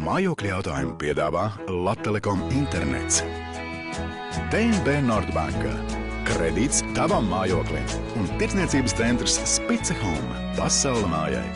Mājokļa jautājumu piedāvā Latelekom internets. DNB Nordbanka. Kredīts tavam mājoklim un tirdzniecības centrs Spice Home. Pasaule mājai.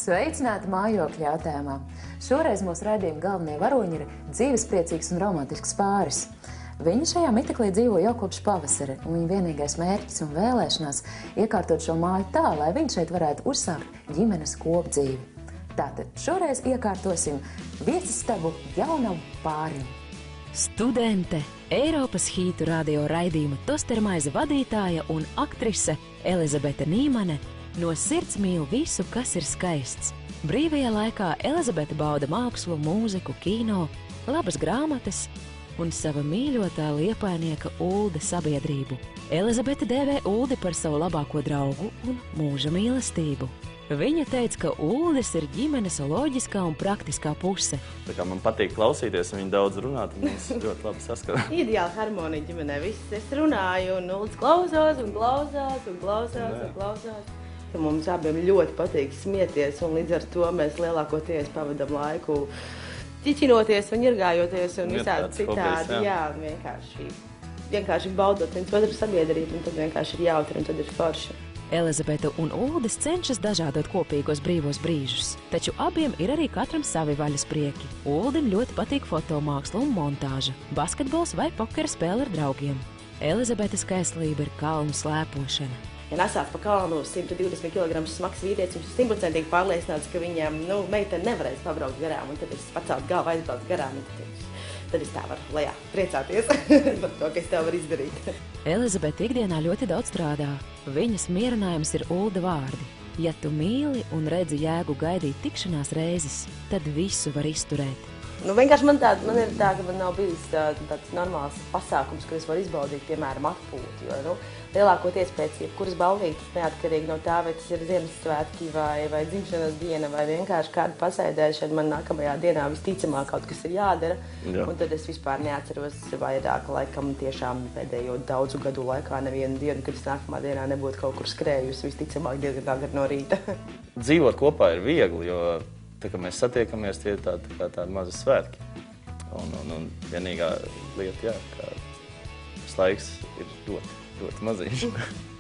Sveicināti mājokļa jautājumā. Šoreiz mūsu raidījuma galvenie varoņi ir dzīvespriecīgs un romantisks pāris. Viņi šajā miteklī dzīvo jau kopš pavasara, un viņa vienīgais mērķis un vēlēšanās iekārtot šo māju tā, lai viņi šeit varētu uzsākt ģimenes kopdzīvi. Tātad šoreiz iekārtosim viesistabu jaunam pārim. Studente, Eiropas hītu radio raidījuma Tostermaize vadītāja un aktrise Elizabete Nīmane no sirds mīl visu, kas ir skaists. Brīvajā laikā Elizabete bauda mākslu, mūziku, kino, labas grāmatas un sava mīļotā liepainieka Ulda sabiedrību. Elizabete dēvē Uldi par savu labāko draugu un mūža mīlestību. Viņa teica, ka Uldis ir ģimenes loģiskā un praktiskā puse. Tā kā man patīk klausīties, un viņi daudz runā, tad mēs ļoti labi saskatām. Ideāli harmonija ģimenē. Viss es runāju, un Uldis klausās, un klausās, un klausās, un klausās. Mums abiem ļoti patīk smieties, un līdz ar to mēs lielākoties pavadam laiku ķiķinoties un ņirgājoties un visādi citādi. Jā, vienkārši baudot viens otru sabiedrību, un tad vienkārši ir jautri, un tad ir forši. Elizabete un Uldis cenšas dažādot kopīgos brīvos brīžus, taču abiem ir arī katram savi vaļas prieki. Uldim ļoti patīk fotomāksla un montāža, basketbols vai pokera spēle ar draugiem. Elizabetes skaistlība ir kalnu slēpošana. Ja nesās pa kalnu 120 kg smags vīrietis, viņš ir 100% pārliecināts, ka viņam meitene nevarēs pabraukt garām, un tad es pacelt galvu aizbraukt garām, un tad es tā varu lejā priecāties par to, ka es tā varu izdarīt. Elizabete ikdienā ļoti daudz strādā. Viņas mierinājums ir Ulda vārdi. Ja tu mīli un redzi jēgu gaidīt tikšanās reizes, tad visu var izturēt. Vienkārši man ir tā, ka man nav bijis tāds normāls pasākums, ka es varu izbaudīt, piemēram, atpūti. Jo, lielākoties pēc jebkuras baudītas, neatkarīgi no tā, vai tas ir Ziemassvētki vai dzimšanas diena, vai vienkārši kāda pasēdēšana, man nākamajā dienā visticamāk kaut kas ir jādara. Jā. Un tad es vispār neatceros vairāk, laikam tiešām pēdējo daudzu gadu laikā nevienu dienu, kad es nākamā dienā nebūtu kaut kur skrējusi, visticamāk diezgan agri no rīta. Dzīvot kopā ir viegli, jo tā, kad mēs satiekamies, tie ir tādi mazi svētki. Un vienīgā lieta, ka tas laiks ir ļoti maziņš.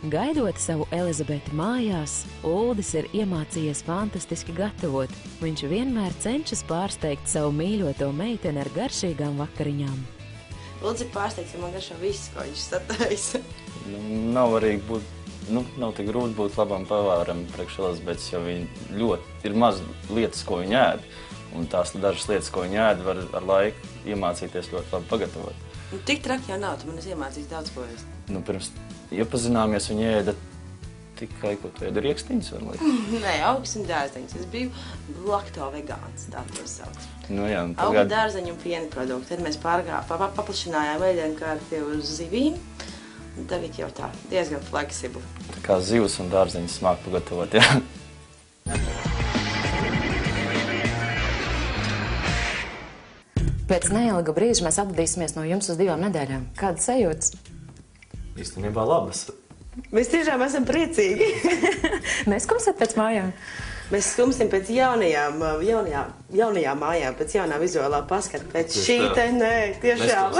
Gaidot savu Elizabeti mājās, Uldis ir iemācījies fantastiski gatavot. Viņš vienmēr cenšas pārsteigt savu mīļoto meiteni ar garšīgām vakariņām. Uldis ir pārsteigts, ja man garšo viss, ko viņš sataisa. Nav arī nav tik grūti būt labam pavāram priekš Elizabetes, jo viņi ļoti ir maz lietas, ko viņi ēd. Un tās dažas lietas, ko viņi ēd, var ar laiku iemācīties ļoti labi pagatavot. Tik traki jau nav, tu man esi iemācījis daudz ko ēst. Pirms iepazināmies, viņi ēda tikai, ko tu ēdi, riekstiņas, var likt? Nē, augas un dārzeņas. Es biju lakto-vegāns, tā to sauc. Auga, dārzeņu un piena produkti. Tad mēs paplašinājām ēdienkarti uz zivīm. Tagad jau tā, diezgan fleksibli. Tā kā zivs un dārzeņas smāk pagatavot, jā. Pēc neilga brīža mēs atvadīsimies no jums uz 2 nedēļām. Kādas sajūtas? Īstenībā labas. Mēs tiešām esam priecīgi. Neskumsat pēc mājām? Mēs skumsim pēc jaunajām mājām, pēc jaunā vizuālā paskata, pēc šī te, nē, tiešām.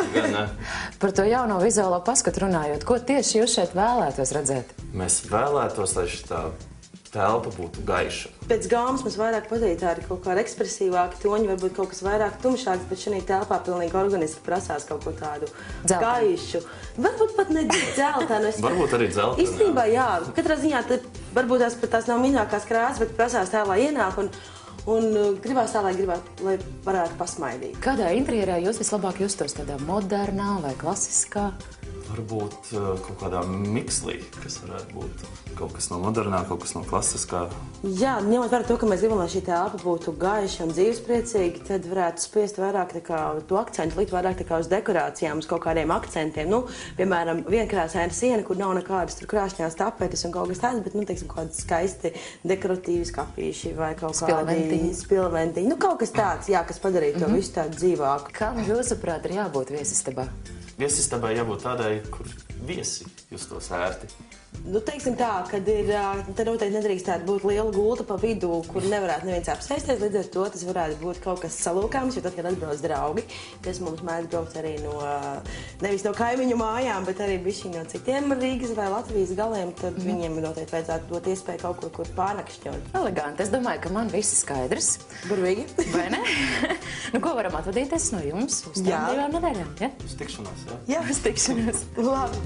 Par to jauno vizuālo paskatu runājot, ko tieši jūs šeit vēlētos redzēt? Mēs vēlētos, lai šitā telpa būtu gaiša. Pēc gāmas mums vairāk patīk tādi kaut kā ekspresīvāki toņi, varbūt kaut kas vairāk tumšāks, bet šī telpā pilnīgi organiski prasās kaut ko tādu gaišu. Varbūt pat ne dzeltenu. Varbūt arī dzeltenu. Īstenībā jā, katrā ziņā varbūt tās nav mīļākās krāsas, bet prasās tā, lai ienāk Un gribās tā, lai varētu pasmaidīt. Kādā interjerā jūs vislabāk justos? Tādā modernā vai klasiskā? Varbūt kaut kādā mikslī, kas varētu būt kaut kas no modernā, kaut kas no klasiskā. Jā, ņemot vērā to, ka mēs gribam, lai šī telpa būtu gaiša un dzīvespriecīga, tad varētu spiest vairāk to akcentu, likt vairāk uz dekorācijām, uz kaut kādiem akcentiem. Nu, piemēram, vienkrāsaina siena, kur nav nekādas tur krāšņās tapetes un kaut kas tāds, bet, nu, teiksim, kādi skaisti dekoratīvi skapīši vai kaut kādi spilventiņi. Nu, kaut kas tāds, jā, kas padarītu to visu tādu dzīvāku. Kā jūsuprāt ir jābūt viesistabā? Viesistabai jābūt tādai, kur viesi justos ērti. Nu, teiksim tā, kad te noteikti nedrīkstētu būt liela gulta pa vidu, kur nevarētu neviens apsēsties. Līdz ar to tas varētu būt kaut kas salūkāms, jo tad, kad atbrauc draugi, kas mums mēdz braukt arī nevis no kaimiņu mājām, bet arī bišķi no citiem Rīgas vai Latvijas galiem, tad viņiem noteikti vajadzētu dot iespēju kaut kur pārnakšķot. Eleganti. Es domāju, ka man viss skaidrs. Burvīgi. Vai ne? Nu, ko varam atvadīties no jums uz tām 2 nedēļām, ja? Uz tikšanos, jā? Jā, uz tikšanos. Labi.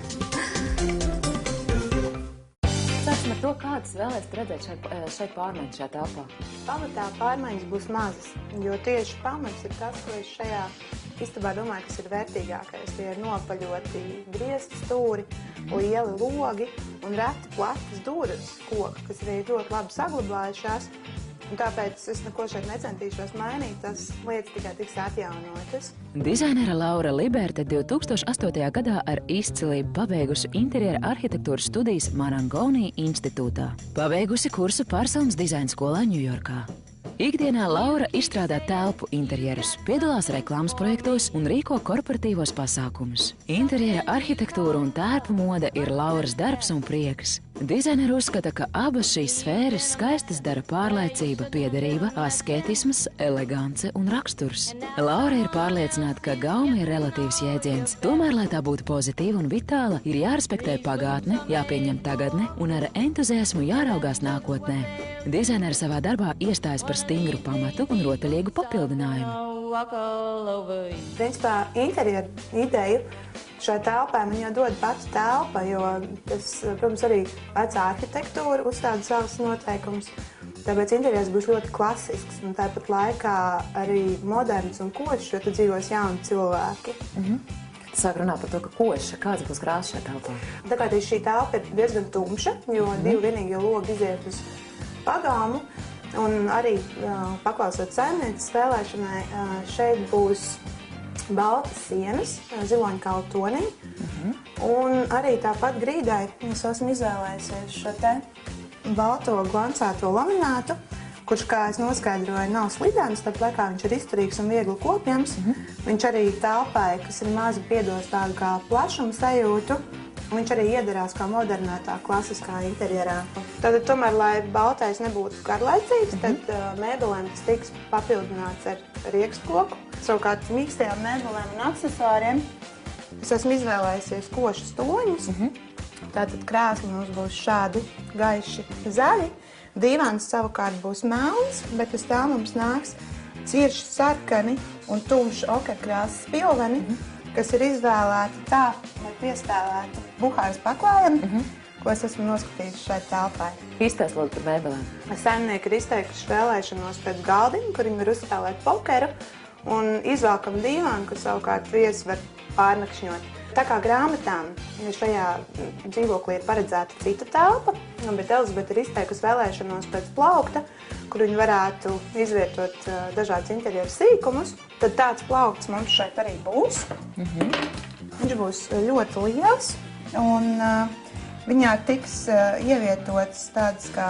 Sāksim ar to, kādas vēlēsiet redzēt šeit pārmaiņas šajā telpā. Pamatā pārmaiņas būs mazas, jo tieši pamats ir tas, ko es šajā istabā domāju, kas ir vērtīgākais. Tie ir nopaļoti griezti stūri, lieli logi un reti platas durvis koka, kas arī ļoti labi saglabājušās. Un tāpēc es neko šeit necentīšos mainīt, tas lietas tikai tiks atjaunotas. Dizainere Laura Liberte 2008. gadā ar izcilību pabeigusi interjera arhitektūras studijas Marangoni institūtā. Pabeigusi kursu Parsons dizaina skolā Ņujorkā. Ikdienā Laura izstrādā telpu interjerus, piedalās reklāmas projektos un rīko korporatīvos pasākumus. Interjera arhitektūra un tērpu mode ir Lauras darbs un prieks. Dizaineri uzskata, ka abas šīs sfēras skaistas dara pārliecība, piederība, asketisms, elegance un raksturs. Laura ir pārliecināta, ka gauma ir relatīvs jēdziens. Tomēr, lai tā būtu pozitīva un vitāla, ir jārespektē pagātne, jāpieņem tagadne un ar entuziasmu jāraugās nākotnē. Dizaineri savā darbā iestājas par stingru pamatu un rotaļīgu papildinājumu. Principā interjeru ideju šai telpai man jau dod pati telpa, jo tas, protams, arī vecā arhitektūra uzstāda savus noteikumus. Tāpēc interjers būs ļoti klasisks un tāpat laikā arī moderns un košs, jo tad dzīvos jauni cilvēki. Sāk runāt par to, ka koša. Kāds būs krāsa šajā telpā? Tā kā šī telpa ir diezgan tumša, jo 2 vienīgie logi iziet uz pagalmu. Un arī paklausot saimnieces spēlēšanai, šeit būs baltas sienas, ziloņkaula tonī. Un arī tāpat grīdai es esmu izvēlējusies šo te balto glancēto laminātu, kurš, kā es noskaidroju, nav slidens, tāpat laikā viņš ir izturīgs un viegli kopjams. Viņš arī telpai, kas ir mazi, piedos tādu kā plašumu sajūtu. Viņš arī iedarās kā modernētā, klasiskā interjerā. Tātad, tomēr, lai baltais nebūtu garlaicīgs, tad mēbelēm tas tiks papildināts ar riekstkoku. Savukārt mīkstajām mēbelēm un aksesuāriem es esmu izvēlējusies košas toņus. Tātad krēsli mums būs šādi gaiši zaļi. Dīvāns savukārt būs melns, bet pēc tā mums nāks cirši sarkani un tumši okerkrāsas spilveni, kas ir izvēlēti tā, lai piestāvētu buhāras paklājumi, ko es esmu noskatījusi šai telpai. Izstāst lūdzu par mēbelēm. Saimnieki ir izteikuši vēlēšanos pēc galdiņa, kur viņi var uzstāvēt pokeru, un izvēlkam dīvānu, kur savukārt viesi var pārnakšņot. Tā kā grāmatām šajā dzīvoklī ir paredzēta cita telpa, bet Elizabete ir izteikusi vēlēšanos pēc plaukta, kur viņi varētu izvietot dažādus interjeru sīkumus, tad tāds plaukts mums šeit arī būs. Viņš būs ļoti liels, un viņā tiks ievietotas tādas kā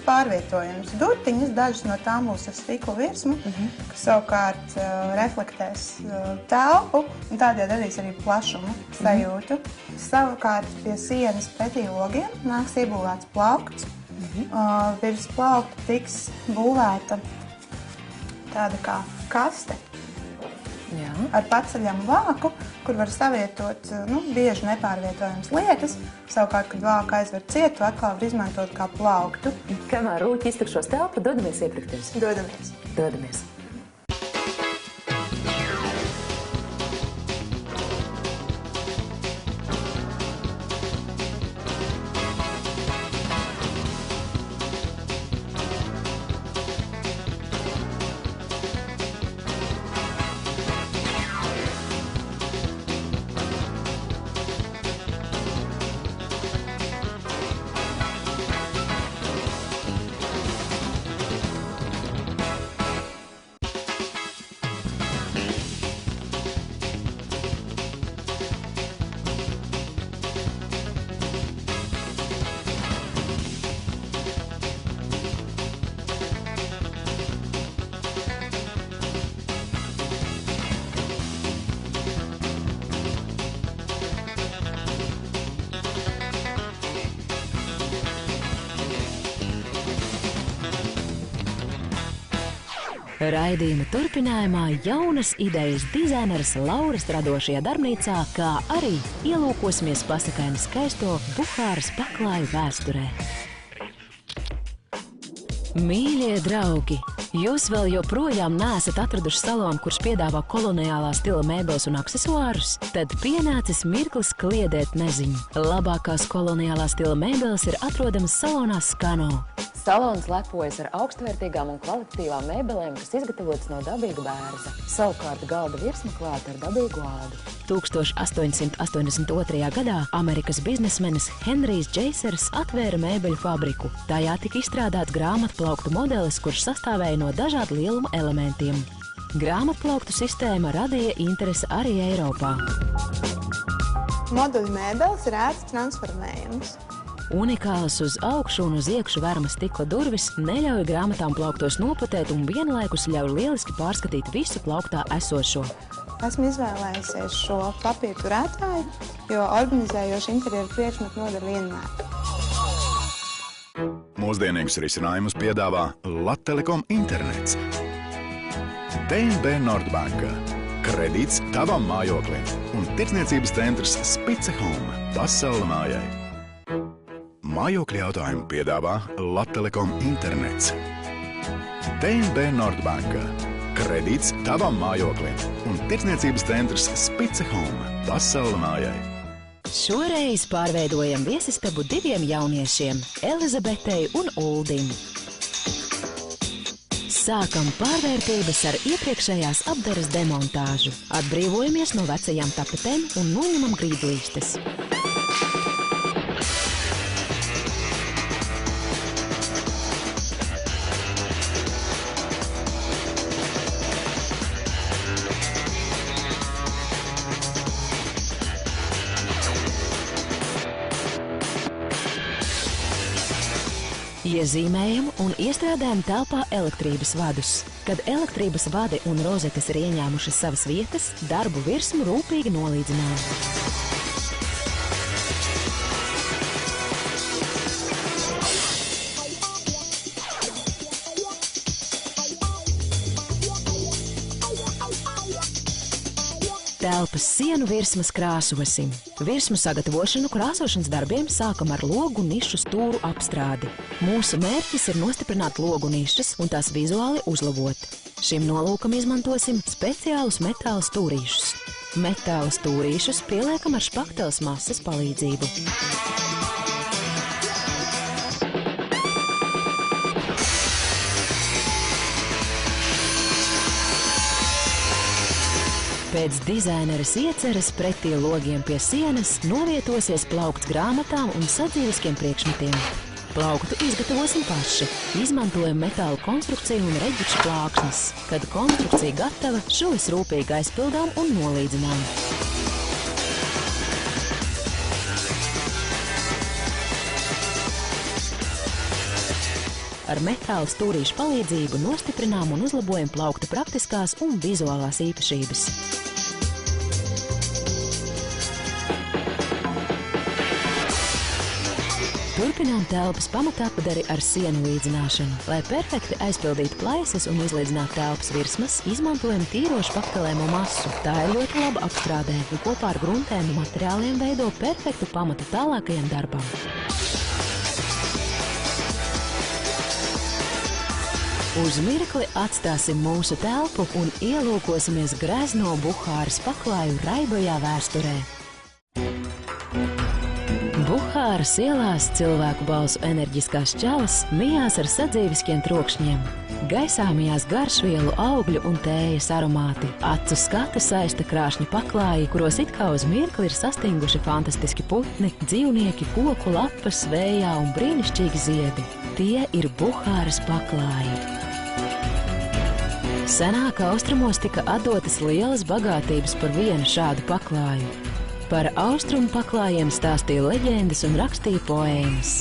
pārvietojamas durtiņas, dažas no tām būs ar stikla virsmu, kas savukārt reflektēs telpu, un tādēļ radīs arī plašumu sajūtu. Savukārt pie sienas pretī logiem nāks iebūvēts plaukts. Virs plaukta tiks būvēta tāda kā kaste ar paceļamu vāku, kur var savietot bieži nepārvietojamas lietas. Savukārt, kad vāku aizver cietu, atkal var izmantot kā plauktu. Kamēr rūķi iztukšos telpu, dodamies iepirkties. Dodamies. Raidījuma turpinājumā jaunas idejas dizaineres Lauras radošajā darbnīcā, kā arī ielūkosimies pasakaini skaisto Buhāras paklāju vēsturē. Mīļie draugi! Jūs vēl joprojām neesat atraduši salonu, kurš piedāvā koloniālā stila mēbeles un aksesuārus? Tad pienācis mirklis kliedēt neziņu. Labākās koloniālā stila mēbeles ir atrodamas salonā Skano. Salons lepojas ar augstvērtīgām un kvalitatīvām mēbelēm, kas izgatavotas no dabīga bērza. Savukārt galda virsma klāta ar dabīgu ādu. 1882. gadā Amerikas biznesmenis Henrijs Džeisers atvēra mēbeļu fabriku. Tajā tika izstrādāts grāmatplauktu modelis, kurš sastāvēja no dažādu lieluma elementiem. Grāmatplauktu sistēma radīja interesi arī Eiropā. Moduļu mēbeles ir ērts transformējams. Unikālas uz augšu un uz iekšu verma stikla durvis neļauj grāmatām plauktos noputēt un vienlaikus ļauj lieliski pārskatīt visu plauktā esošo. Esmu izvēlējusies šo papīru turētāju, jo organizējoši interjeru priekšmetu noder vienmēr. Mūsdienīgus risinājumus piedāvā Lattelekom internets. DNB Nordbanka. Kredīts tavam mājoklim un tirdzniecības centrs Spice Home pasaule mājai. Mājokļa jautājumu piedāvā Lattelekom internets. DNB Nordbanka. Kredīts tavam mājoklim un tirdzniecības centrs Spice Home pasaule mājai. Šoreiz pārveidojam viesistabu diviem jauniešiem – Elizabetei un Uldim. Sākam pārvērtības ar iepriekšējās apdares demontāžu. Atbrīvojamies no vecajām tapetēm un noņemam grīdlīstes. Iezīmējam un iestrādājam telpā elektrības vadus. Kad elektrības vadi un rozetes ir ieņēmušas savas vietas, darbu virsmu rūpīgi nolīdzinām. Telpas sienu virsmas krāsosim. Virsmu sagatavošanu krāsošanas darbiem sākam ar logu nišu stūru apstrādi. Mūsu mērķis ir nostiprināt logu nišas un tās vizuāli uzlabot. Šim nolūkam izmantosim speciālus metāla stūrīšus. Metāla stūrīšus pieliekam ar špakteles masas palīdzību. Pēc dizaineres ieceres pretī logiem pie sienas novietosies plaukts grāmatām un sadzīviskiem priekšmetiem. Plauktu izgatavosim paši. Izmantojam metāla konstrukciju un reģiču plāksnes. Kad konstrukcija gatava, šuvis rūpīgi aizpildām un nolīdzinām. Ar metāla stūrīšu palīdzību nostiprinām un uzlabojam plaukta praktiskās un vizuālās īpašības. Turpinām telpas pamatāpadari ar sienu līdzināšanu. Lai perfekti aizpildītu plaisas un izlīdzinātu telpas virsmas, izmantojam tīro špaktelēmo masu. Tā ir ļoti laba apstrādē un kopā ar gruntēm un materiāliem veido perfektu pamatu tālākajam darbam. Uz mirkli atstāsim mūsu telpu un ielūkosimies grezno Buhāras paklāju raibajā vēsturē. Buhāras ielās cilvēku balsu enerģiskās čalas mijās ar sadzīviskiem trokšņiem. Gaisā mijās garšvielu, augļu un tējas aromāti. Acu skatu saista krāšņi paklāji, kuros it kā uz mirkli ir sastinguši fantastiski putni, dzīvnieki, koku lapas, vējā un brīnišķīgi ziedi. Tie ir Buhāras paklāji. Senāk austrumos tika atdotas lielas bagātības par vienu šādu paklāju. Par austrumu paklājiem stāstīja leģendas un rakstīja poēmas.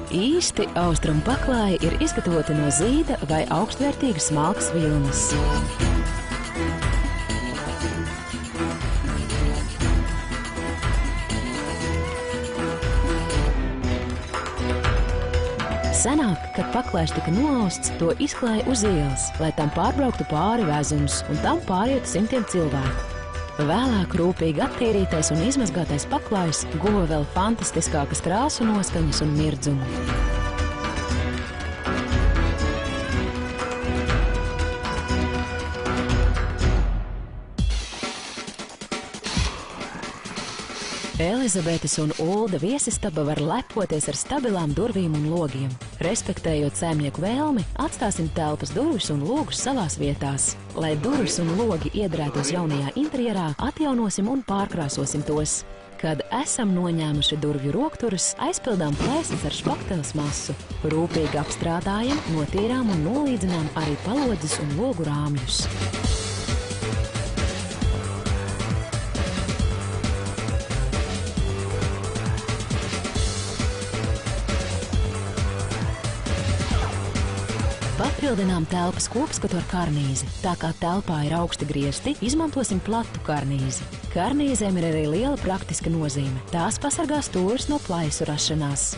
Īsti austrumu paklāji ir izgatavoti no zīda vai augstvērtīgas smalkas vilnas. Senāk, kad paklājs tika nolausts, to izklāja uz ielas, lai tam pārbrauktu pāri vezums, un tam pārietu simtiem cilvēku. Vēlāk rūpīgi attīrītais un izmazgātais paklājs guva vēl fantastiskākas krāsu noskaņas un mirdzumu. Elizabetes un Ulda viesistaba var lepoties ar stabilām durvīm un logiem. Respektējot saimnieku vēlmi, atstāsim telpas durvis un logus savās vietās. Lai durvis un logi iedrētos jaunajā interjerā, atjaunosim un pārkrāsosim tos. Kad esam noņēmuši durvju rokturus, aizpildām plēsnes ar špakteles masu. Rūpīgi apstrādājam, notīrām un nolīdzinām arī palodzes un logu rāmjus. Papildinām telpas kopskatu ar karnīzi. Tā kā telpā ir augsti griesti, izmantosim platu karnīzi. Karnīzēm ir arī liela praktiska nozīme. Tās pasargā stūrus no plaisu rašanās.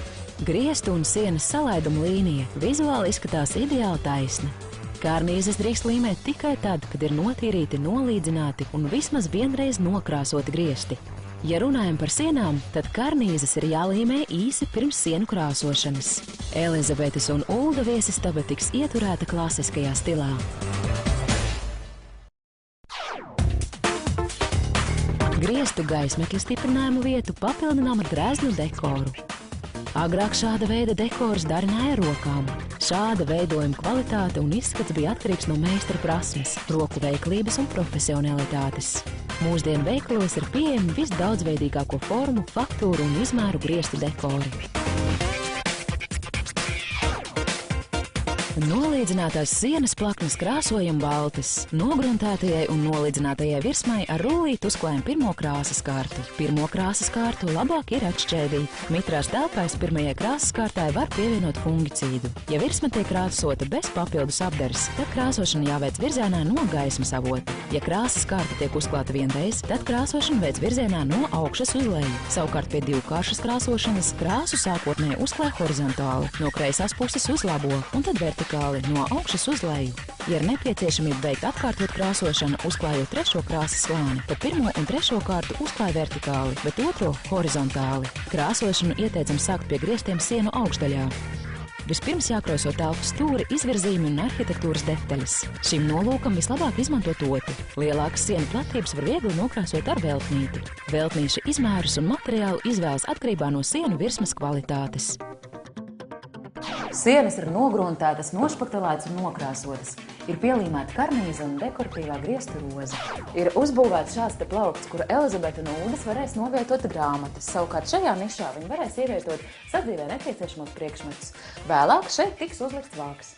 Griestu un sienas salaiduma līnija vizuāli izskatās ideāli taisna. Karnīzes drīkst līmēt tikai tad, kad ir notīrīti, nolīdzināti un vismaz vienreiz nokrāsoti griesti. Ja runājam par sienām, tad karnīzes ir jālīmē īsi pirms sienu krāsošanas. Elizabetes un Ulda viesistaba tiks ieturēta klasiskajā stilā. Griestu gaismekļa stiprinājumu vietu papildinām ar drēznu dekoru. Agrāk šāda veida dekors darināja rokām. Šāda veidojuma kvalitāte un izskats bija atkarīgs no meistara prasmes, roku veiklības un profesionalitātes. Mūsdienu veikalos ir pieejami visdaudzveidīgāko formu, faktūru un izmēru griestu dekori. Nolīdzinātās sienas plaknes krāsojam baltas. Nogruntētajai un nolīdzinātajai virsmai ar rullīti uzklājam pirmo krāsas kārtu. Pirmo krāsas kārtu labāk ir atšķēdīt. Mitrās telpās pirmajai krāsas kārtai var pievienot fungicīdu. Ja virsma tiek krāsota bez papildus apdares, tad krāsošana jāveic virzienā no gaismas avota. Ja krāsas kārta tiek uzklāta vienreiz, tad krāsošana veic virzienā no augšas uz leju. Savukārt pie divkāršas krāsošanas krāsu sākotnēji uzklāj horizontāli, no kreisās puses uz labo un tad vertikāli no augšas uz leju. Ja ir nepieciešamība veikt atkārtot krāsošanu, uzklājot trešo krāsas slāni, tad pirmo un trešo kārtu uzklāj vertikāli, bet otro horizontāli. Krāsošanu ieteicam sākt pie griestiem sienu augšdaļā. Vispirms jākrāso telpas stūri, izvirzīmi un arhitektūras detaļas. Šim nolūkam vislabāk izmantot otu. Lielākas sienu platības var viegli nokrāsot ar veltnīti. Veltnīša izmērus un materiālu izvēlas atkarībā no sienu virsmas kvalitātes. Sienas ir nogruntētas, nošpaktelētas un nokrāsotas. Ir pielīmēta karnīze un dekoratīvā griestu roze. Ir uzbūvēts šāds te plaukts, kuru Elizabete un Uldas varēs novietot grāmatas. Savukārt šajā nišā viņi varēs ievietot sadzīvē nepieciešamos priekšmetus. Vēlāk šeit tiks uzlikts vāks.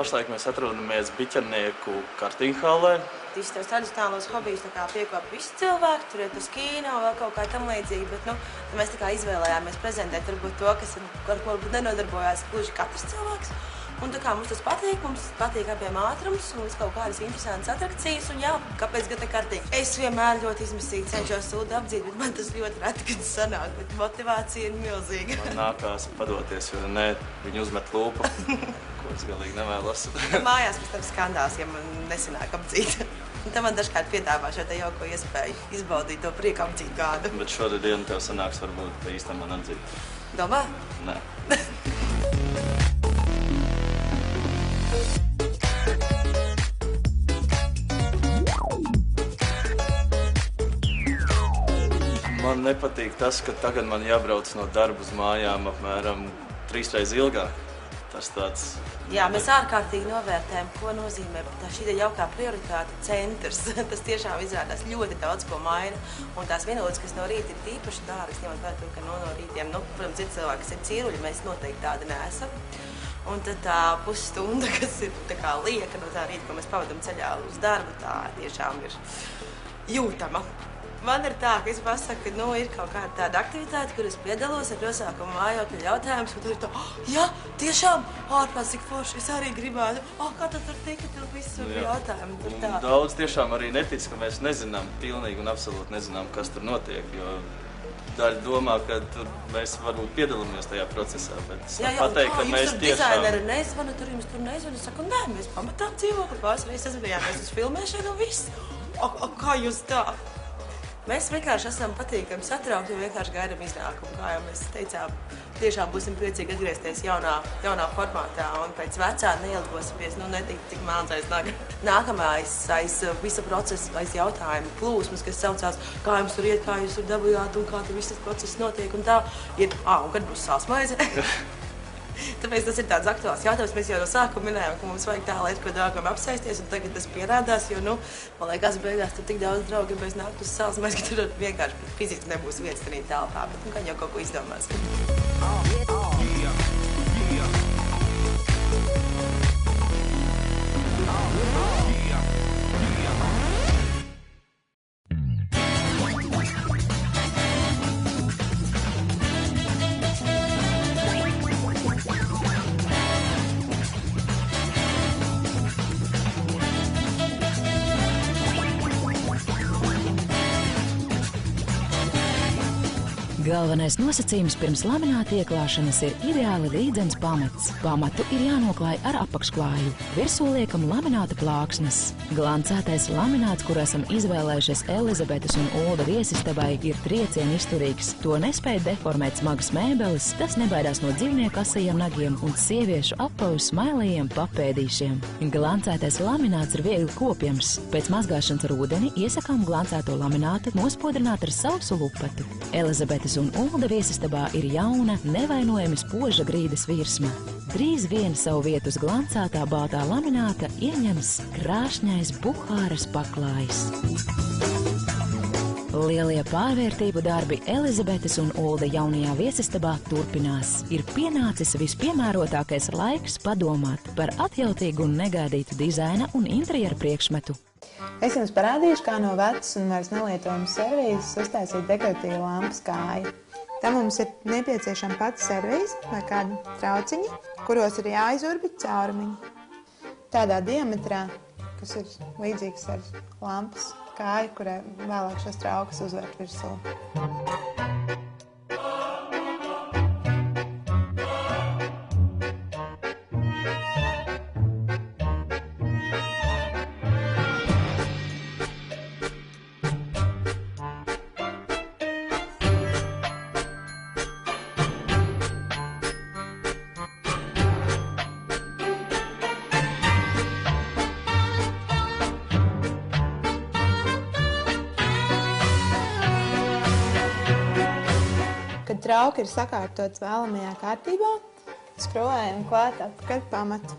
Pašlaik mēs atrodamies Biķernieku kartiņhallē. Visus tos tradicionālos hobijus piekopja visi cilvēki, tur iet uz kīno, vēl kaut kā tam līdzīgi, bet mēs izvēlējāmies prezentēt varbūt to, ar ko varbūt nenodarbojās gluži katrs cilvēks. Un mums tas patīk abiem ātrums un kaut kādas interesantas atrakcijas, un jā, kāpēc gan te kartiņa? Es vienmēr ļoti izmisīgi cenšos Uldu apdzīt, bet man tas ļoti reti, kad sanāk, bet motivācija ir milzīga. Man nākās padoties, jo viņi uzmet lūpu, ko es galīgi nevēlos. Mājās pēc tam skandās, ja man nesanāk apdzīt. Un tam man dažkārt piedāvā šo te jauko iespēju izbaudīt to prieku apdzīt kādu. Bet šodienu tev sanāks varbūt pa īstam man atzīt. Domā? Nē. Man nepatīk tas, ka tagad man jābrauc no darba uz mājām apmēram 3 reizes ilgāk. Tas tāds... Jā, mēs ārkārtīgi novērtējam, ko nozīmē šī jaukā prioritāte centrs. Tas tiešām izrādās ļoti daudz ko maina. Un tās vienotnes, kas no rīta ir tīpaši dārgas, ņemot vērā to, ka no rītiem, protams, ir cilvēki, kas ir cīruļi, mēs noteikti tādi neesam. Un tad tā pusstunda, kas ir tā kā lieka no tā rīta, ko mēs pavadam ceļā uz darbu, tā tiešām ir jūtama. Man ir tā, ka es pasaku, ka ir kaut kāda tāda aktivitāte, kur es piedalos ar nosaukumu mājokļa jautājums, un tur ir tā, jā, tiešām, ārprāts, cik forši, es arī gribētu, kā tad tur tika, tur visu jautājumu. Daudz tiešām arī netic, ka mēs nezinām, pilnīgi un absolūti nezinām, kas tur notiek, jo daļa domā, ka mēs varbūt piedalāmies tajā procesā, bet es pateikt, ka mēs tiešām... Jūs tur dizaineri nezvana, tur jums tur nezvana, es saku, nē, mēs pamatām dzīvokli, pāris reizes sazvanījāmies uz filmēšanu un viss. Kā jūs tā? Mēs vienkārši esam patīkami satraukti un vienkārši gaidām iznākumu. Kā jau mēs teicām, tiešām būsim priecīgi atgriezties jaunā formātā un pēc vecā neilgosimies, tik melns nākamais aiz visa procesa, aiz jautājumu plūsmas, kas saucās, kā jums tur iet, kā jūs tur dabujāt un kā tur viss tas process notiek un tā ir, un kad būs sāsmaize? Tāpēc tas ir tāds aktuāls jautājums. Mēs jau no sākuma minējām, ka mums vajag tā, lai ar ko draugam apsēsties, un tagad tas pierādās, jo, man liekas, beigās tur tik daudz draugi, ja mēs nāktu uz salas, mēs, ka tur vienkārši fiziski nebūs vietas tādā telpā, bet gan jau kaut ko izdomās. Galvenais nosacījums pirms lamināta ieklāšanas ir ideāli līdzens pamats. Pamatu ir jānoklāj ar apakšklāju. Virsū liekam lamināta plāksnes. Glancētais lamināts, kur esam izvēlējušies Elizabetes un Ulda viesistabai, ir triecienu izturīgs. To nespēj deformēt smagas mēbeles, tas nebaidās no dzīvnieku asajiem nagiem un sieviešu apavu smailajiem papēdīšiem. Glancētais lamināts ir viegli kopjams. Pēc mazgāšanas ar ūdeni iesakām glancēto laminātu nospodrināt ar sausu lupatu. Elizabetes un Ulda viesistabā ir jauna, nevainojami spoža grīdas virsma. Drīz vien savu vietu uz glancētā baltā lamināta ieņems krāšņais buhāras paklājs. Lielie pārvērtību darbi Elizabetes un Ulda jaunajā viesistabā turpinās. Ir pienācis vispiemērotākais laiks padomāt par atjautīgu un negaidītu dizaina un interjera priekšmetu. Es jums parādīšu, kā no vecas un vairs nelietojamas servīzes uztaisīt dekoratīvu lampas kāju. Tam mums ir nepieciešama pati servīze vai kāda trauciņa, kuros ir jāizurbi caurumiņi. Tādā diametrā, kas ir līdzīgs ar lampas kāju, kurai vēlāk šos traukus uzvērt virsū. Kad trauki ir sakārtots vēlamajā kārtībā, skrūvējam klāt atpakaļ pamatu.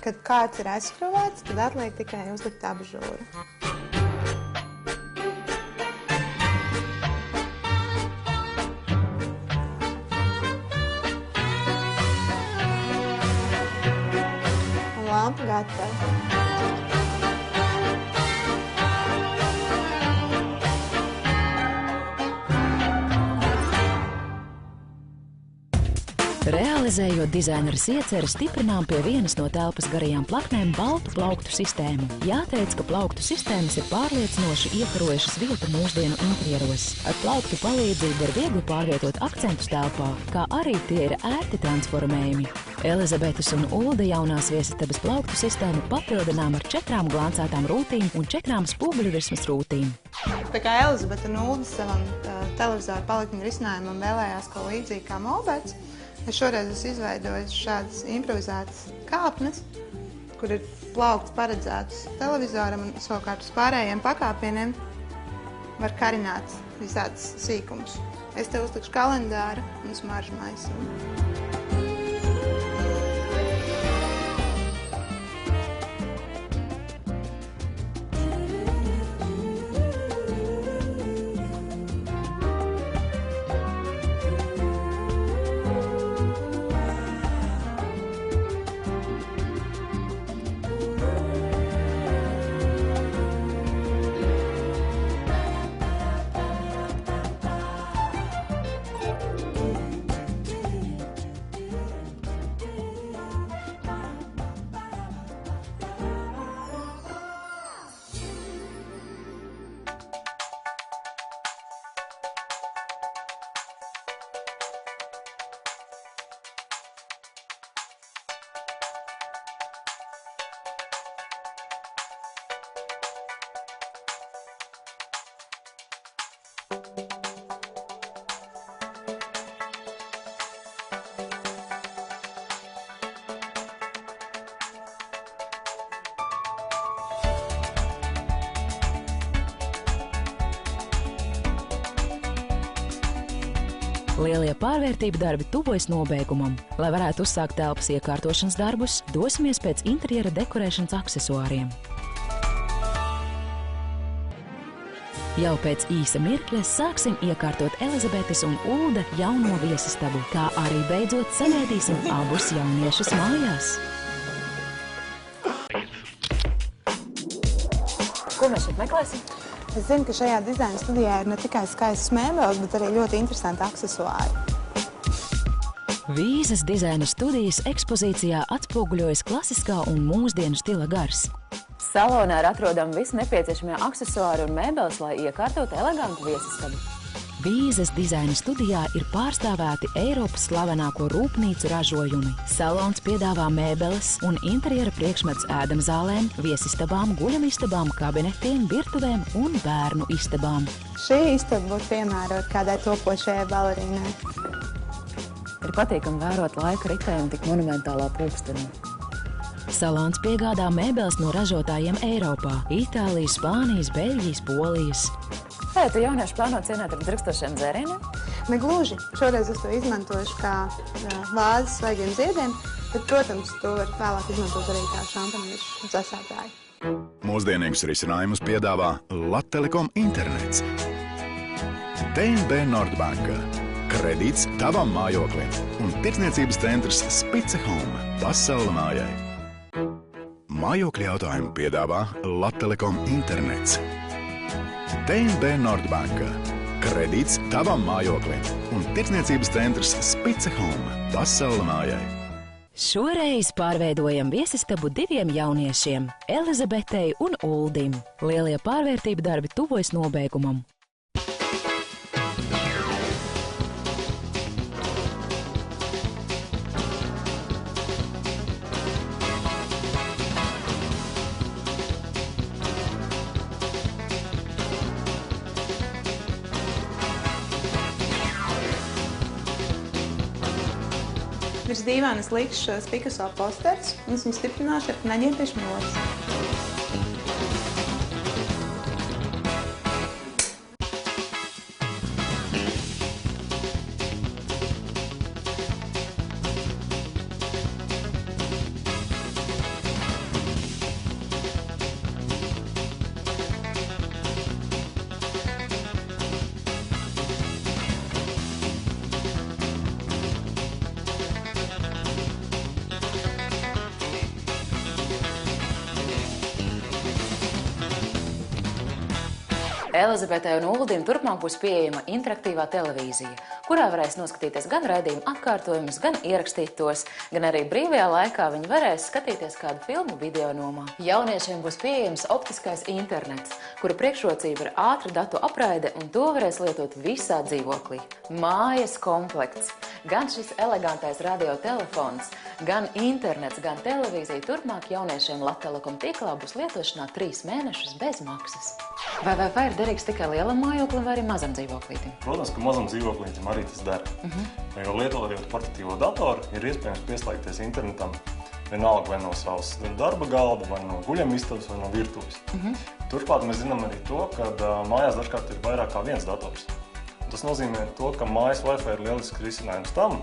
Kad kāds ir aizskrūvēts, tad atliek tikai uzlikt abžūru. Lampa gatava. Realizējot dizaineres ieceri, stiprinām pie vienas no telpas garajām plaknēm baltu plauktu sistēmu. Jāteic, ka plauktu sistēmas ir pārliecinoši iekarojušas vietu mūsdienu interjeros. Ar plauktu palīdzību var viegli pārvietot akcentus telpā, kā arī tie ir ērti transformējumi. Elizabetes un Ulda jaunās viesistabas plauktu sistēmu papildinām ar 4 glancētām rūtīm un 4 spoguļvirsmas rūtīm. Tā kā Elizabete un Ulda savam televizoru palikņu risinājumam vēlējās ko līdzīgi kā Molberts, es šoreiz esmu izveidojis šādas improvizētas kāpnes, kur ir plaukts paredzēts televizoram un savukārt uz pārējiem pakāpieniem var karināt visādas sīkumus. Es te uzlikšu kalendāru un smaržu maisiņu. Lielie pārvērtību darbi tuvojas nobeigumam. Lai varētu uzsākt telpas iekārtošanas darbus, dosimies pēc interjera dekorēšanas aksesuāriem. Jau pēc īsa mirkļa sāksim iekārtot Elizabetes un Ulda jauno viesistabu, kā arī beidzot sagaidīsim abus jauniešus mājās. Ko mēs šeit meklēsim? Es zinu, ka šajā dizaina studijā ir ne tikai skaistas mēbeles, bet arī ļoti interesanti aksesuāri. Vīzas dizaina studijas ekspozīcijā atspoguļojas klasiskā un mūsdienu stila gars. Salonā ir atrodami visi nepieciešamie aksesuāri un mēbeles, lai iekārtotu elegantu viesistabu. Vīzas dizaina studijā ir pārstāvēti Eiropas slavenāko rūpnīcu ražojumi. Salons piedāvā mēbeles un interjera priekšmets ēdamzālēm, viesistabām, guļamistabām, kabinetiem, virtuvēm un bērnu istabām. Šī istaba būtu piemērota kādai topošajai balerīnai. Ir patīkami vērot laika ritējumu tik monumentālā pulkstenī. Salons piegādā mēbeles no ražotājiem Eiropā – Itālijas, Spānijas, Beļģijas, Polijas. Vai tu jaunieši plāno cienāt ar drikstošiem dzērieniem? Ne gluži. Šoreiz es to izmantošu kā vāzes svaigiem ziediem, bet, protams, to var vēlāk izmantot arī kā šampaniešu zasātāju. Mūsdienīgus risinājumus piedāvā Lattelekom internets. DNB Nordbanka. Kredīts tavam mājoklim un tirdzniecības centrs Spice Home pasaule mājai. Mājokļa jautājumu piedāvā Lattelekom internets. DNB Nordbanka. Kredīts tavam mājoklim un tirdzniecības centrs Spice Home pasaule mājai. Šoreiz pārveidojam viesistabu diviem jauniešiem – Elizabetei un Uldim. Lielie pārvērtību darbi tuvojas nobeigumam. Virs dīvāna es likšu šos Picasso posterus un es viņu stiprināšu ar knaģiem pie šņoras. Elizabetei un Uldim turpmāk būs pieejama interaktīvā televīzija, kurā varēs noskatīties gan raidījumu atkārtojumus, gan ierakstīt tos, gan arī brīvajā laikā viņi varēs skatīties kādu filmu video nomā. Jauniešiem būs pieejams optiskais internets, kura priekšrocība ir ātra datu apraide, un to varēs lietot visā dzīvoklī. Mājas komplekts. Gan šis elegantais radiotelefons, gan internets, gan televīzija turpmāk jauniešiem Lattelekom tīklā būs lietošanā 3 mēnešus bez maksas. Vai ir derīgs tikai lielam mājoklim vai arī mazam dzīvoklītim? Protams, ka mazam dzīvoklītim arī tas der. Jo lietojot portatīvo datoru, ir iespējams pieslēgties internetam vienalga vai no savas darba galda, vai no guļamistabas, vai no virtuves. Turklāt mēs zinām arī to, ka mājās dažkārt ir vairāk kā viens dators. Tas nozīmē to, ka mājas Wi-Fi ir lielisks risinājums tam,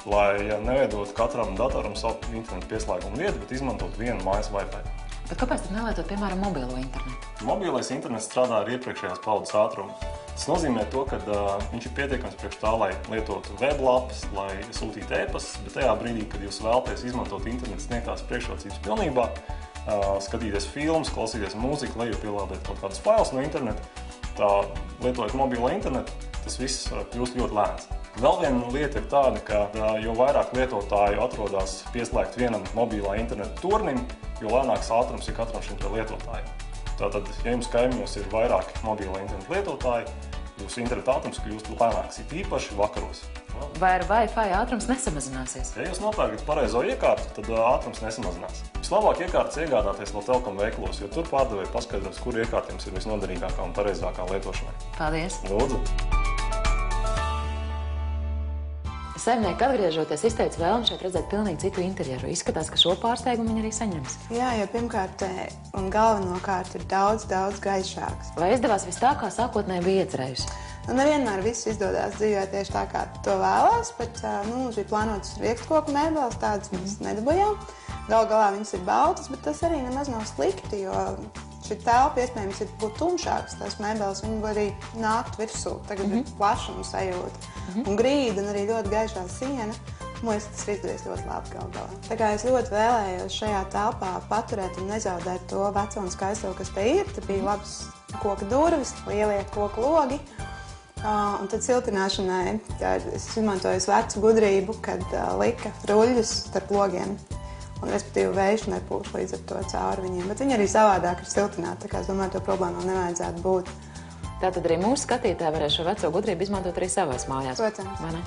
lai neveidotu katram datoram savu internetu pieslēgumu vietu, bet izmantot vienu mājas Wi-Fi. Bet kāpēc tad nelietot, piemēram, mobilo internetu? Mobilais internets strādā ar iepriekšējās paudzes ātrumu. Tas nozīmē to, ka viņš ir pietiekams priekš tā, lai lietotu weblapas, lai sūtītu e-pastus, bet tajā brīdī, kad jūs vēlaties izmantot internetu sniegtās priekšrocības pilnībā, skatīties filmas, klausīties mūziku, lejupielādēt kaut kādus failus no interneta, tā lietojot mobilo internetu, tas viss kļūst ļoti lēns. Vēl viena lieta ir tāda, ka jo vairāk lietotāju atrodas pieslēgt vienam mobilā interneta tornim, jo lēnāks ātrums ir katram šim lietotājam. Tātad, ja jums kaimiņos ir vairāki mobilo internetu lietotāji, jūsu interneta ātrums kļūst lēnāks, it īpaši vakaros. Vai ar Wi-Fi ātrums nesamazināsies? Ja jūs nopērkat pareizo iekārtu, tad ātrums nesamazinās. Vislabāk iekārtas iegādāties Latelekom veikalos, jo tur pārdevēji paskaidros, kur iekārta jums ir visnoderīgākā un pareizākā lietošanai. Paldies! Lūdzu! Saimnieki atgriežoties izteica vēlmi šeit redzēt pilnīgi citu interjeru. Izskatās, ka šo pārsteigumu viņi arī saņems. Jā, jo pirmkārt un galvenokārt ir daudz gaišāks. Vai izdevās viss tā, kā sākotnēji bija iecerējusi? Nevienmēr viss izdodās dzīvē tieši tā, kā to vēlās, bet mums bija plānotas riekstkoku mēbeles, tādas mēs nedabujām. Galu galā viņas ir baltas, bet tas arī nemaz nav slikti, jo šī telpa iespējams ir būt tumšākas, tās mēbeles, viņi var arī nākt virsū. Tagad ir plašuma sajūta. Un grīda un arī ļoti gaišā siena. Man liekas, tas ir izdevies ļoti labi galu galā. Tā kā es ļoti vēlējos šajā telpā paturēt un nezaudēt to veco un skaisto, kas te ir. Te bija labas koka durvis, lielie koka logi. Un tad siltināšanai es izmantoju vecu gudrību, kad lika ruļļus starp logiem. Un, respektīvi, vējš nepūš līdz ar to cauri viņiem. Bet viņi arī savādāk ir siltināti, tā kā es domāju, to problēmu nevajadzētu būt. Tātad arī mūsu skatītāji varēs šo veco gudrību izmantot arī savās mājās. Protams. Vai ne?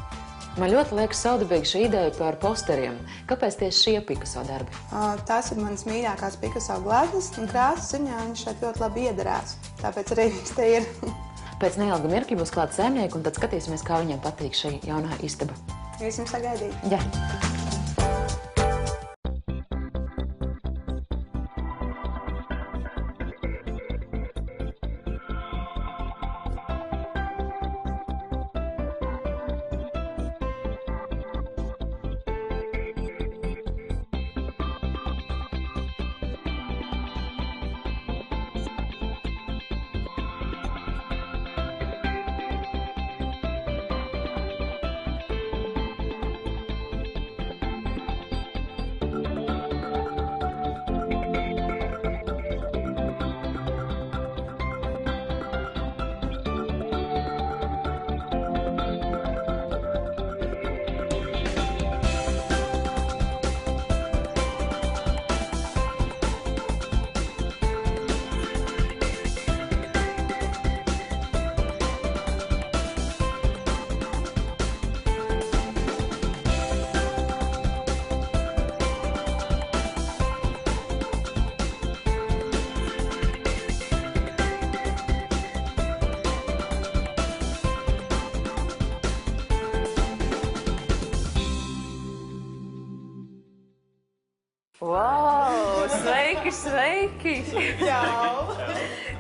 Man ļoti liekas saudabīga šī ideja par posteriem. Kāpēc tieši šie Picasso darbi? Tās ir manas mīļākās Picasso gleznas, un krāsas ziņā viņš šeit ļoti labi iederās. Tāpēc arī viņš te ir. Pēc neilga mirkļa būs klāt saimnieki, un tad skatīsimies, kā viņiem patīk šī jaunā istaba. Jūs jums sagaidīt? Jā. Wow! Sveiki, sveiki! Čau!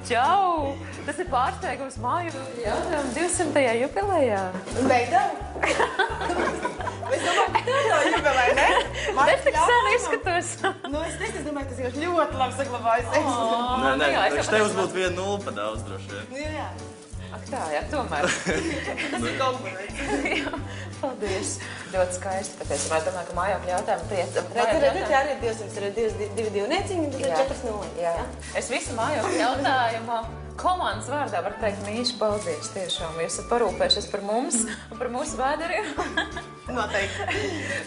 Čau! Tas ir pārsteigums māju jautājumu 200. jubilejā. Beidzam? Es domāju, ka tev jau jubilē, ne? Es tik sen izskatos. Es domāju, tas jau ļoti labi saglabājusies. Nē, priekš tev būtu 1-0 pa daudz droši vien. Jā. Ak tā, jā, tomēr. Tas ir konkurence. Paldies. Ļoti skaisti. Tāpēc es domāju, ka mājokļu jautājumu Redzi, arī 200 ir 2 divnieciņi, tad ir 4-0. Jā. Es visu mājokļu jautājumu komandas vārdā varu teikt mīļš paldies tiešām. Jūs esat parūpējušies par mums un par mūsu vēderiem. Noteikti.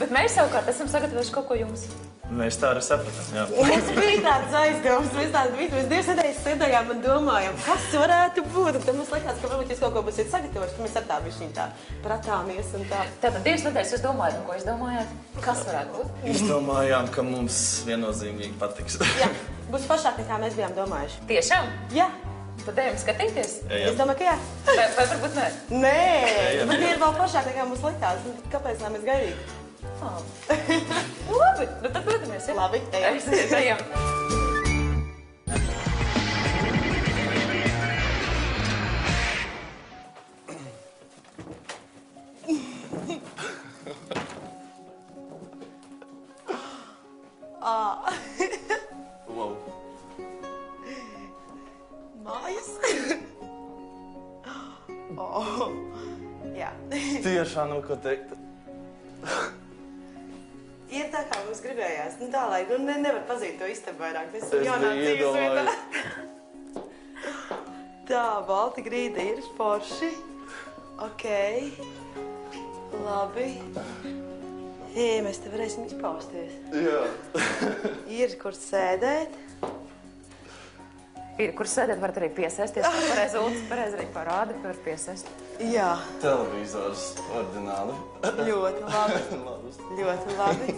Bet mēs savukārt esam sagatavojuši kaut ko jums. Mēs tā arī sapratām, jā. Mums bija tāds aizgājums, mēs tādu 2 nedēļas sēdējām un domājam, kas varētu būt. Un tad mums likās, ka varbūt jūs kaut ko būsiet sagatavojuši, ka mēs ar tā bišķiņ tā pratāmies un tā. Tātad 2 nedēļas jūs domājat, un ko jūs domājāt? Kas varētu būt? Izdomājām, ka mums viennozīmīgi patiks. Jā, būs pašāk nekā mēs bijām domājuši. Tiešām? Jā. Tad ejam skatīties? Es domāju, ka jā. Vai varbūt nē? Nē, bet tie ir vēl pašāk nekā mums likās. Kāpēc mēs gaidīt? Labi, nu tad dodamies, ja? Labi, ejam. Ejam. Wow. Mājas? Jā. Tiešām, nu, ko teikt. Ir tā, kā mums gribējās. Nu tā, lai nevar pazīt to istabu vairāk. Mēs esam Es jaunā biju dzīves vietā. iedomājies. Tā, balti grīda ir forši. Ok. Labi. Mēs te varēsim izpausties. Jā. Ir, kur sēdēt. Ir, kur sēdēt, varat arī piesēsties. Pareizi arī parāda, var piesēst. Jā. Televizors ordināli. Ļoti labi. Ļoti labi.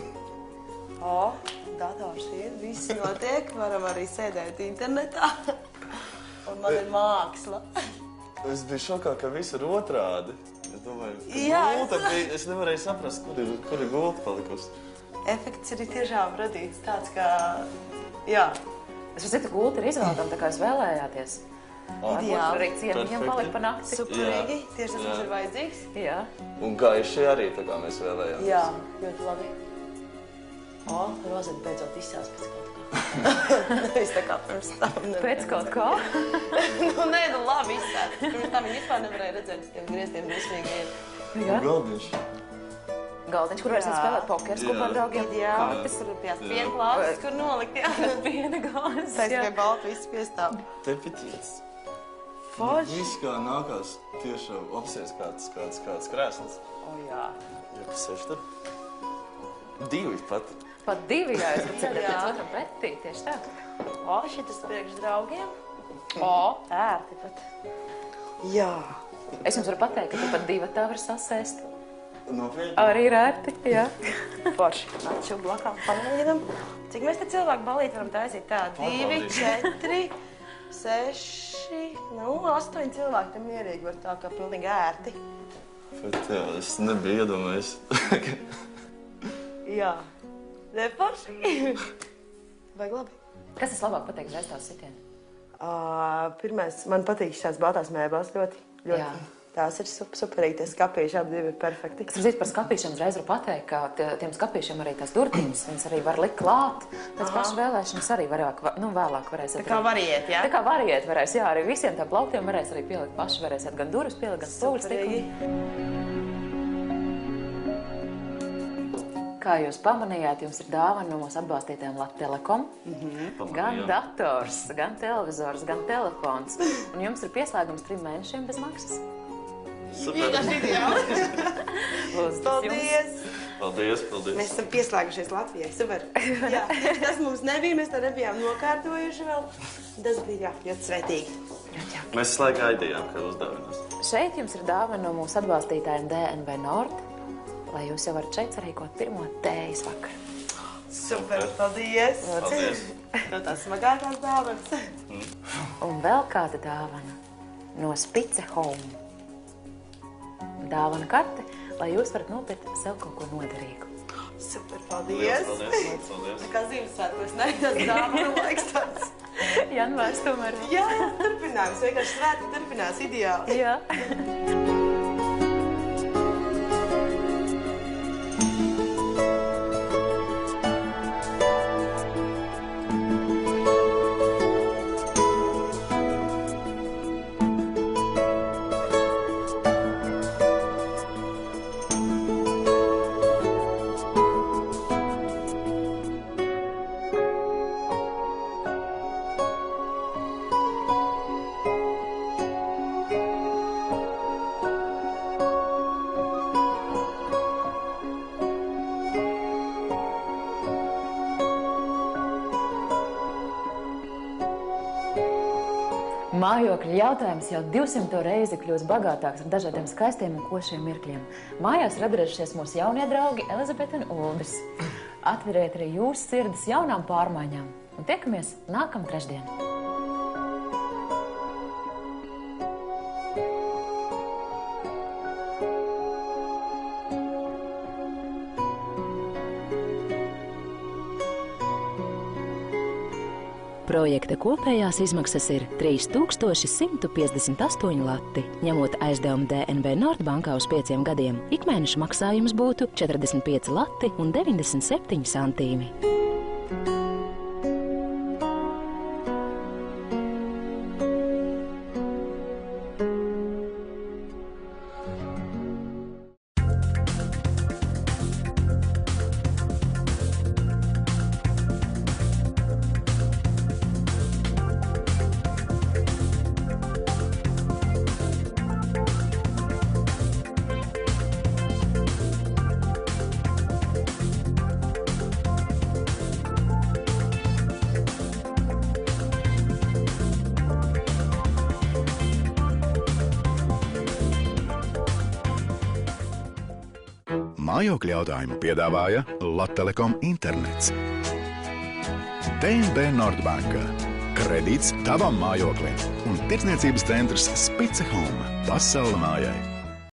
Dators ir, viss notiek. Varam arī sēdēt internetā. Un man ir māksla. Es biju šokā, ka viss ir otrādi. Es domāju, ka gulta bija. Es nevarēju saprast, kur ir gulta palikusi. Efekts ir tiešām radīts tāds, kā... Jā. Es varu citu gulti ir izvēlētām, tā kā jūs vēlējāties. Ideāli. Arī ciemiņiem palika pa nakti. Superīgi. Tieši tas mums ir vajadzīgs. Jā. Un gaiši arī, tā kā mēs vēlējāmies. Jā, ļoti labi. Rozeta beidzot izsās pēc kaut kā. Es tā kā pirms tam nevarēju. Pēc kaut kā? Nē, labi izsās. Pirms tam viņi vispār nevarēja redzēt tiem grieztiem briesmīgajiem. Galdiņš. Galdiņš, kur varēsim spēlēt pokeru kopā ar draugiem. Jā, tas ir piena klāsas, kur nolikt, jā. Piena glāzes, jā. Pie balta viss piestāv. Tepiķis. Forši. Viss kā nākās tieši apsies kāds krēsls. Jā. Ja kas sēž tur? 2 pat. Pat 2, jā, es varu sēdēt pēc otram pretī, tieši tā. Šitas priekš draugiem. Ērti pat. Jā. Es jums varu pateikt, ka tu pat 2 tā var sasēst. Nopietni. Arī ir ērti, jā. Forši. Atšu blakām pamēģinam. Cik mēs te cilvēku balīti varam taisīt tā? 2, 4, 6, 8 cilvēki tam mierīgi var tā kā pilnīgi ērti. Bet jā, es nebiju iedomājies. Jā. Neforši. Vajag labi. Kas tas labāk patīk uzreiz tās sitienu? Pirmais, man patīk šās baltās mēbeles ļoti. Tās ir superīgi, tie skapīši, abi ir perfekti. Es par skapīšiem uzreiz varu pateikt, ka tiem skapīšiem arī tās durtiņas, viņas arī var likt klāt. Pēc pašu vēlēšanas arī vēlāk varēs. Tā kā variet, jā? Tā kā variet varēs, jā, arī visiem tām plauktiem varēs arī pielikt paši, varēsiet gan durvis pielikt, gan stūris tikumu. Kā jūs pamanījāt, jums ir dāvana no mūsu atbalstītājiem Latelekom. Gan dators, gan televizors, gan telefons. Un jums ir pieslēgums 3 mēnešiem bez maksas. Super. Paldies! Paldies. Mēs esam pieslēgušies Latvijai. Super. Jā, tas mums nebija, mēs tā nebijām nokārtojuši vēl. Tas bija ļoti svētīgi. Mēs slēg gaidījām, kad uzdāvinās. Šeit jums ir dāvana no mūsu atbalstītājiem DNB Nord, lai jūs jau varat šeit sarīkot pirmo tējas vakaru. Super, paldies! Paldies! No tās smagākās dāvanas. Un vēl kāda dāvana no Spice Home. Dāvana karte, lai jūs varat nopirkt sev kaut ko noderīgu. Super, paldies! Paldies! Tā kā Ziemassvētkos, ne? Tas dāvana laiks tāds. Janvārs tomēr. Jā, turpinājums. Vienkārši svētki turpinās ideāli. Jā. Mājokļa jautājums jau 200 reizi kļūst bagātāks ar dažādiem skaistiem un košiem mirkļiem. Mājās ir atgriežušies mūsu jaunie draugi Elizabete un Uldis. Atveriet arī jūsu sirdis jaunām pārmaiņām un tiekamies nākamā trešdien. Projekta kopējās izmaksas ir 3158 lati. Ņemot aizdevumu DNB Nord bankā uz 5 gadiem, ikmēneša maksājums būtu 45 lati un 97 santīmi. Mājokļa jautājumu piedāvāja Latelekom internets. DNB Nordbanka. Kredīts tavam mājoklim un tirdzniecības centrs Spice Home. Pasaule mājai.